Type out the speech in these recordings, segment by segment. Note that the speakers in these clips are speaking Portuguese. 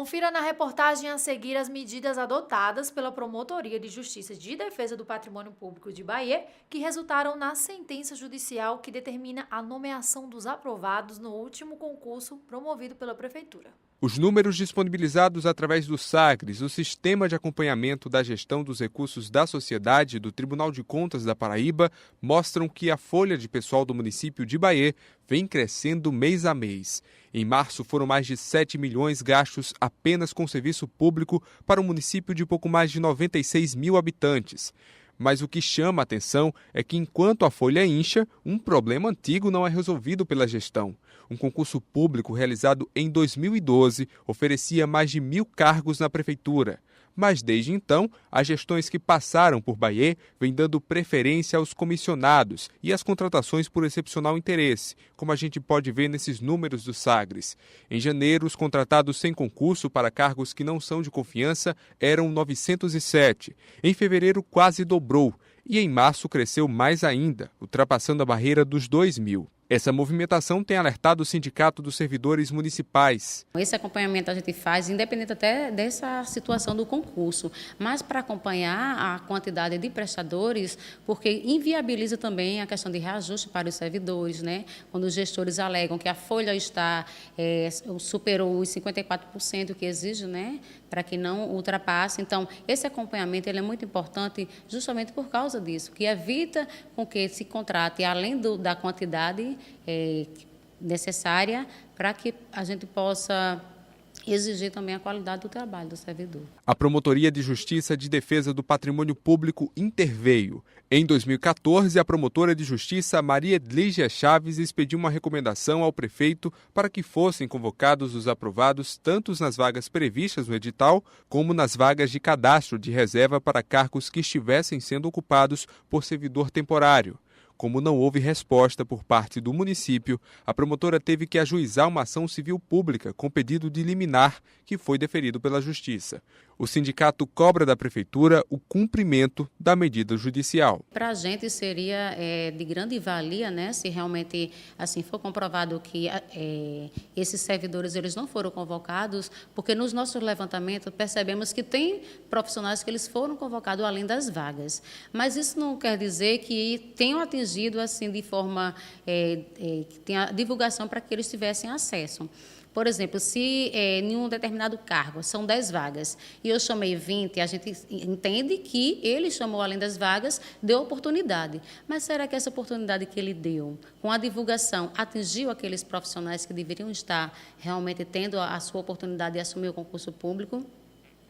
Confira na reportagem a seguir as medidas adotadas pela Promotoria de Justiça de Defesa do Patrimônio Público de Bahia, que resultaram na sentença judicial que determina a nomeação dos aprovados no último concurso promovido pela Prefeitura. Os números disponibilizados através do SAGRES, o Sistema de Acompanhamento da Gestão dos Recursos da Sociedade do Tribunal de Contas da Paraíba, mostram que a folha de pessoal do município de Bahia vem crescendo mês a mês. Em março, foram mais de 7 milhões gastos apenas com serviço público para um município de pouco mais de 96 mil habitantes. Mas o que chama a atenção é que, enquanto a folha incha, um problema antigo não é resolvido pela gestão. Um concurso público realizado em 2012 oferecia mais de 1.000 cargos na prefeitura. Mas, desde então, as gestões que passaram por Bahia vêm dando preferência aos comissionados e às contratações por excepcional interesse, como a gente pode ver nesses números do SAGRES. Em janeiro, os contratados sem concurso para cargos que não são de confiança eram 907. Em fevereiro, quase dobrou. E em março cresceu mais ainda, ultrapassando a barreira dos 2.000. Essa movimentação tem alertado o Sindicato dos Servidores Municipais. Esse acompanhamento a gente faz, independente até dessa situação do concurso, mas para acompanhar a quantidade de prestadores, porque inviabiliza também a questão de reajuste para os servidores, né? Quando os gestores alegam que a folha superou os 54% que exige, né? Para que não ultrapasse. Então, esse acompanhamento ele é muito importante justamente por causa disso, que evita com que se contrate, além da quantidade necessária, para que a gente possa exigir também a qualidade do trabalho do servidor. A Promotoria de Justiça de Defesa do Patrimônio Público interveio. Em 2014, a promotora de justiça Maria Edlígia Chaves expediu uma recomendação ao prefeito para que fossem convocados os aprovados tanto nas vagas previstas no edital, como nas vagas de cadastro de reserva para cargos que estivessem sendo ocupados por servidor temporário. Como não houve resposta por parte do município, a promotora teve que ajuizar uma ação civil pública com pedido de liminar, que foi deferido pela Justiça. O sindicato cobra da Prefeitura o cumprimento da medida judicial. Para a gente seria de grande valia, né, se realmente assim for comprovado que esses servidores eles não foram convocados, porque nos nossos levantamentos percebemos que tem profissionais que eles foram convocados além das vagas. Mas isso não quer dizer que tenham atingido assim de forma que tenha divulgação para que eles tivessem acesso. Por exemplo, se em um determinado cargo são 10 vagas e eu chamei 20, a gente entende que ele chamou além das vagas, deu oportunidade. Mas será que essa oportunidade que ele deu, com a divulgação, atingiu aqueles profissionais que deveriam estar realmente tendo a sua oportunidade de assumir o concurso público?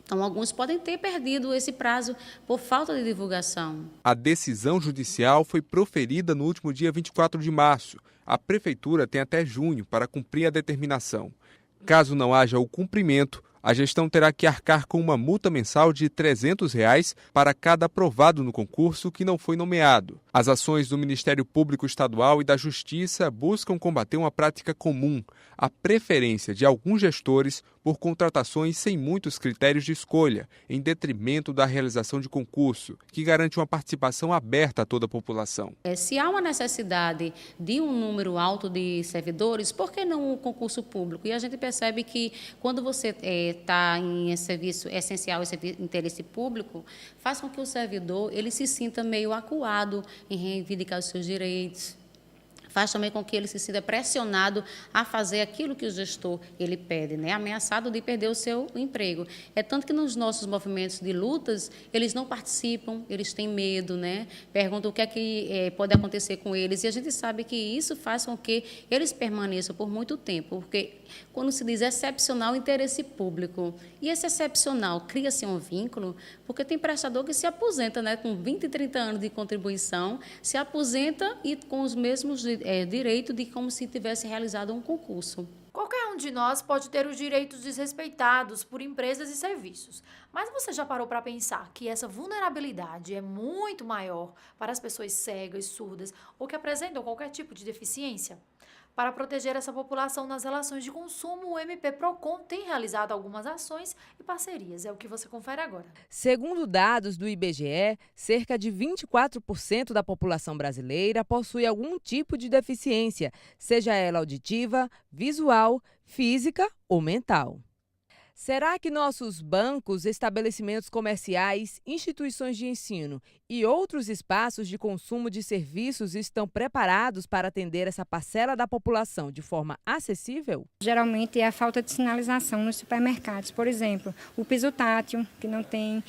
Então, alguns podem ter perdido esse prazo por falta de divulgação. A decisão judicial foi proferida no último dia 24 de março. A Prefeitura tem até junho para cumprir a determinação. Caso não haja o cumprimento, a gestão terá que arcar com uma multa mensal de R$ 300 para cada aprovado no concurso que não foi nomeado. As ações do Ministério Público Estadual e da Justiça buscam combater uma prática comum, a preferência de alguns gestores por contratações sem muitos critérios de escolha, em detrimento da realização de concurso, que garante uma participação aberta a toda a população. Se há uma necessidade de um número alto de servidores, por que não o concurso público? E a gente percebe que quando você está em serviço essencial, esse interesse público, faz com que o servidor ele se sinta meio acuado em reivindicar os seus direitos. Faz também com que ele se sinta pressionado a fazer aquilo que o gestor ele pede, né? Ameaçado de perder o seu emprego. É tanto que nos nossos movimentos de lutas, eles não participam, eles têm medo, né? Perguntam o que é que pode acontecer com eles. E a gente sabe que isso faz com que eles permaneçam por muito tempo, porque quando se diz excepcional interesse público, e esse excepcional cria-se um vínculo, porque tem prestador que se aposenta, né? Com 20, 30 anos de contribuição, se aposenta e com os mesmos direito de como se tivesse realizado um concurso. Qualquer um de nós pode ter os direitos desrespeitados por empresas e serviços, mas você já parou para pensar que essa vulnerabilidade é muito maior para as pessoas cegas, surdas ou que apresentam qualquer tipo de deficiência? Para proteger essa população nas relações de consumo, o MP Procon tem realizado algumas ações e parcerias. É o que você confere agora. Segundo dados do IBGE, cerca de 24% da população brasileira possui algum tipo de deficiência, seja ela auditiva, visual, física ou mental. Será que nossos bancos, estabelecimentos comerciais, instituições de ensino e outros espaços de consumo de serviços estão preparados para atender essa parcela da população de forma acessível? Geralmente é a falta de sinalização nos supermercados. Por exemplo, o piso tátil, que não tem,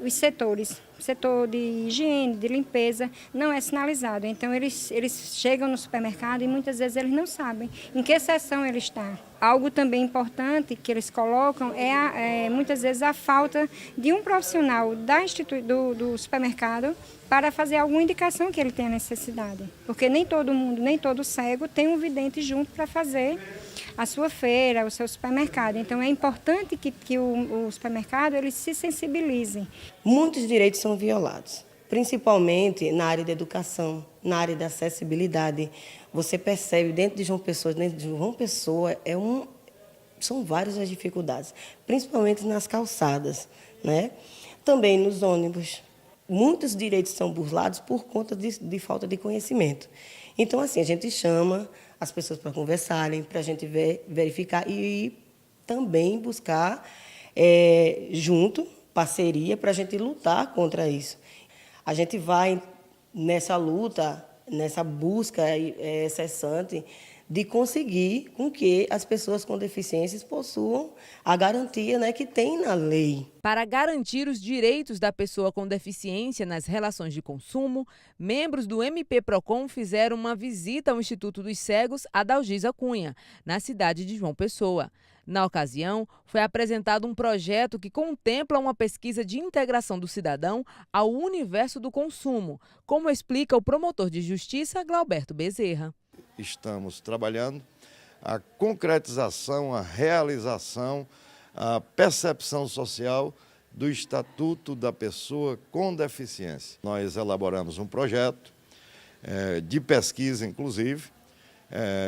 os setores. O setor de higiene, de limpeza, não é sinalizado. Então, eles chegam no supermercado e muitas vezes eles não sabem em que seção ele está. Algo também importante que eles colocam é muitas vezes a falta de um profissional do supermercado para fazer alguma indicação que ele tenha necessidade. Porque nem todo mundo, nem todo cego tem um vidente junto para fazer a sua feira, o seu supermercado. Então é importante que o supermercado ele se sensibilize. Muitos direitos são violados, principalmente na área da educação, na área da acessibilidade. Você percebe dentro de João Pessoa são várias as dificuldades, principalmente nas calçadas, né? Também nos ônibus. Muitos direitos são burlados por conta de falta de conhecimento. Então, assim, a gente chama as pessoas para conversarem, para a gente verificar e também buscar junto, parceria, para a gente lutar contra isso. A gente vai nessa luta, nessa busca cessante de conseguir com que as pessoas com deficiências possuam a garantia, né, que tem na lei. Para garantir os direitos da pessoa com deficiência nas relações de consumo, membros do MP-PROCON fizeram uma visita ao Instituto dos Cegos Adalgisa Cunha, na cidade de João Pessoa. Na ocasião, foi apresentado um projeto que contempla uma pesquisa de integração do cidadão ao universo do consumo, como explica o promotor de justiça, Glauberto Bezerra. Estamos trabalhando a concretização, a realização, a percepção social do Estatuto da Pessoa com Deficiência. Nós elaboramos um projeto de pesquisa, inclusive,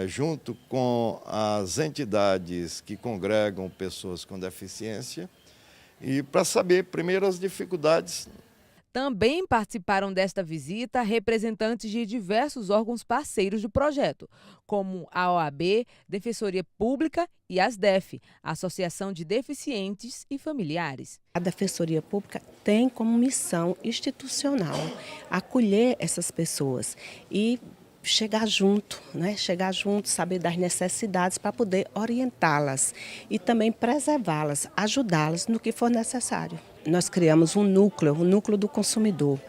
junto com as entidades que congregam pessoas com deficiência, e para saber, primeiro, as dificuldades. Também participaram desta visita representantes de diversos órgãos parceiros do projeto, como a OAB, Defensoria Pública e ASDEF, Associação de Deficientes e Familiares. A Defensoria Pública tem como missão institucional acolher essas pessoas e chegar junto, né? Chegar junto, saber das necessidades para poder orientá-las e também preservá-las, ajudá-las no que for necessário. Nós criamos um núcleo do consumidor,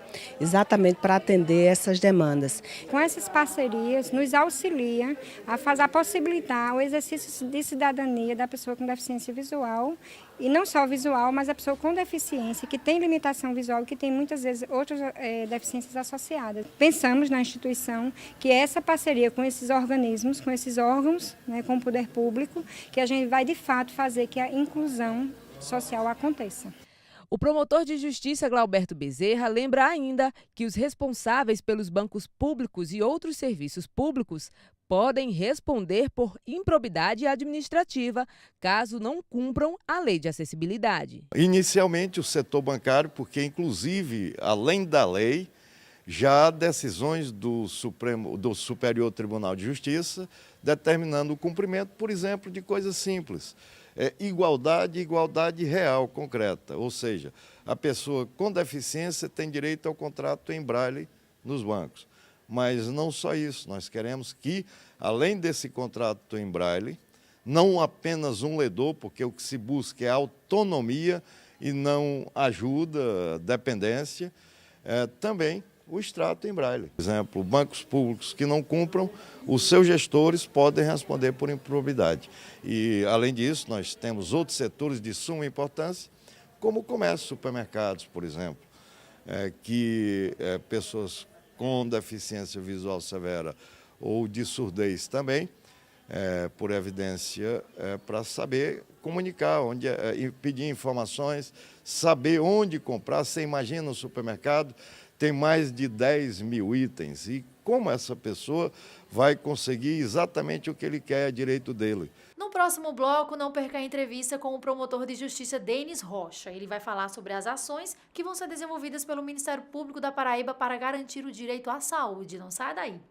exatamente para atender essas demandas. Com essas parcerias, nos auxilia a possibilitar o exercício de cidadania da pessoa com deficiência visual, e não só visual, mas a pessoa com deficiência, que tem limitação visual e que tem muitas vezes outras deficiências associadas. Pensamos na instituição que essa parceria com esses organismos, com esses órgãos, né, com o poder público, que a gente vai de fato fazer que a inclusão social aconteça. O promotor de justiça Glauberto Bezerra lembra ainda que os responsáveis pelos bancos públicos e outros serviços públicos podem responder por improbidade administrativa, caso não cumpram a lei de acessibilidade. Inicialmente, o setor bancário, porque, inclusive, além da lei, já há decisões do Superior Tribunal de Justiça determinando o cumprimento, por exemplo, de coisas simples. Igualdade real, concreta. Ou seja, a pessoa com deficiência tem direito ao contrato em braille nos bancos. Mas não só isso, nós queremos que, além desse contrato em braille, não apenas um ledor, porque o que se busca é autonomia e não ajuda, dependência, também o extrato em braille. Por exemplo, bancos públicos que não cumpram, os seus gestores podem responder por improbidade. E, além disso, nós temos outros setores de suma importância, como o comércio, supermercados, por exemplo, que pessoas com deficiência visual severa ou de surdez também, por evidência, para saber comunicar, pedir informações, saber onde comprar. Você imagina um supermercado, tem mais de 10 mil itens, e como essa pessoa vai conseguir exatamente o que ele quer, é direito dele. No próximo bloco, não perca a entrevista com o promotor de justiça Denis Rocha. Ele vai falar sobre as ações que vão ser desenvolvidas pelo Ministério Público da Paraíba para garantir o direito à saúde. Não sai daí!